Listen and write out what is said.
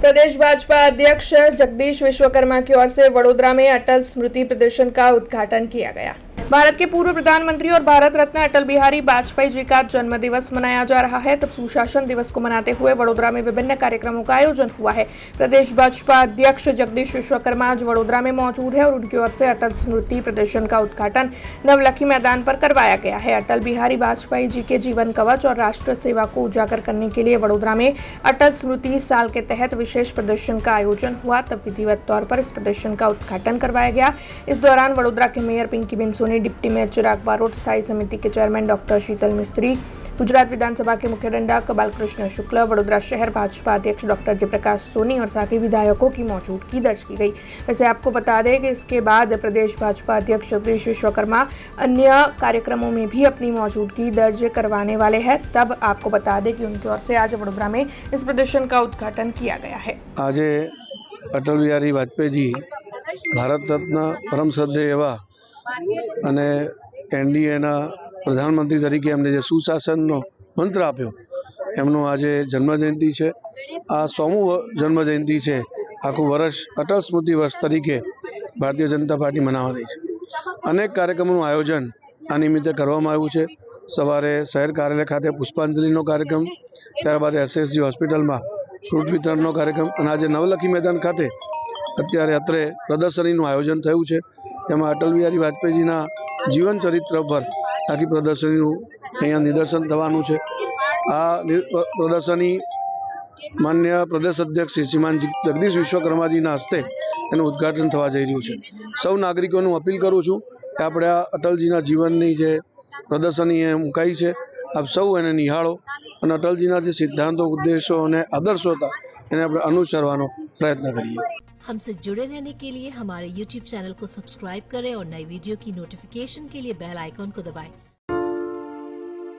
प्रदेश भाजपा अध्यक्ष जगदीश विश्वकर्मा की ओर से वडोदरा में अटल स्मृति प्रदर्शन का उद्घाटन किया गया। भारत के पूर्व प्रधानमंत्री और भारत रत्न अटल बिहारी वाजपेयी जी का जन्म दिवस मनाया जा रहा है। तब सुशासन दिवस को मनाते हुए वडोदरा में विभिन्न कार्यक्रमों का आयोजन हुआ है। प्रदेश भाजपा अध्यक्ष जगदीश विश्वकर्मा आज वडोदरा में मौजूद है और उनकी ओर से अटल स्मृति प्रदर्शन का उद्घाटन नवलखी मैदान पर करवाया गया है। अटल बिहारी वाजपेयी जी के जीवन कवच और राष्ट्र सेवा को उजागर करने के लिए वडोदरा में अटल स्मृति साल के तहत विशेष प्रदर्शन का आयोजन हुआ। तब विधिवत तौर पर इस प्रदर्शन का उद्घाटन करवाया गया। इस दौरान वडोदरा के मेयर पिंकीबेन सोनी, डिप्टी मेयर चिराग बारोट, स्थायी समिति के चेयरमैन डॉक्टर शीतल मिस्त्री, गुजरात विधानसभा के मुख्य दंडक बालकृष्ण शुक्ल, वडोदरा शहर भाजपा अध्यक्ष डॉक्टर जयप्रकाश सोनी और साथ ही विधायकों की मौजूदगी दर्ज की गई। वैसे आपको बता दें कि इसके बाद प्रदेश भाजपा अध्यक्ष जगदीश विश्वकर्मा अन्य कार्यक्रमों में भी अपनी मौजूदगी दर्ज करवाने वाले हैं। तब आपको बता दें कि उनकी ओर से आज वडोदरा में इस प्रदर्शन का उद्घाटन किया गया है। आज अटल बिहारी वाजपेयी जी भारत रत्न परम श्रद्धेय एवा અને એનડીએના પ્રધાનમંત્રી તરીકે એમને જે સુશાસનનો મંત્ર આપ્યો એમનો આજે જન્મજયંતિ છે। આ 100મું જન્મજયંતિ છે। આખું વર્ષ અટલ સ્મૃતિ વર્ષ તરીકે ભારતીય જનતા પાર્ટી મનાવી રહી છે। અનેક કાર્યક્રમોનું આયોજન આ નિમિત્તે કરવામાં આવ્યું છે। સવારે શહેર કાર્યાલય ખાતે પુષ્પાંજલિનો કાર્યક્રમ, ત્યારબાદ એસએસજી હોસ્પિટલમાં ફ્રૂટ વિતરણનો કાર્યક્રમ અને આજે નવલખી મેદાન ખાતે અત્યારે અત્રે પ્રદર્શનીનું આયોજન થયું છે। જેમાં અટલ બિહારી વાજપેયીજીના જીવન ચરિત્ર પર આખી પ્રદર્શનીનું અહીંયા નિદર્શન થવાનું છે। આ પ્રદર્શની માન્ય પ્રદેશ અધ્યક્ષ શ્રીમાન જગદીશ વિશ્વકર્માજીના હસ્તે એનું ઉદ્ઘાટન થવા જઈ રહ્યું છે। સૌ નાગરિકોનું અપીલ કરું છું કે આપણે આ અટલજીના જીવનની જે પ્રદર્શની એ મુકાઈ છે, આપ સૌ એને નિહાળો અને અટલજીના જે સિદ્ધાંતો, ઉદ્દેશો અને આદર્શો હતા એને આપણે અનુસરવાનો પ્રયત્ન કરીએ। हमसे जुड़े रहने के लिए हमारे YouTube चैनल को सब्सक्राइब करें और नई वीडियो की नोटिफिकेशन के लिए बेल आइकॉन को दबाएं।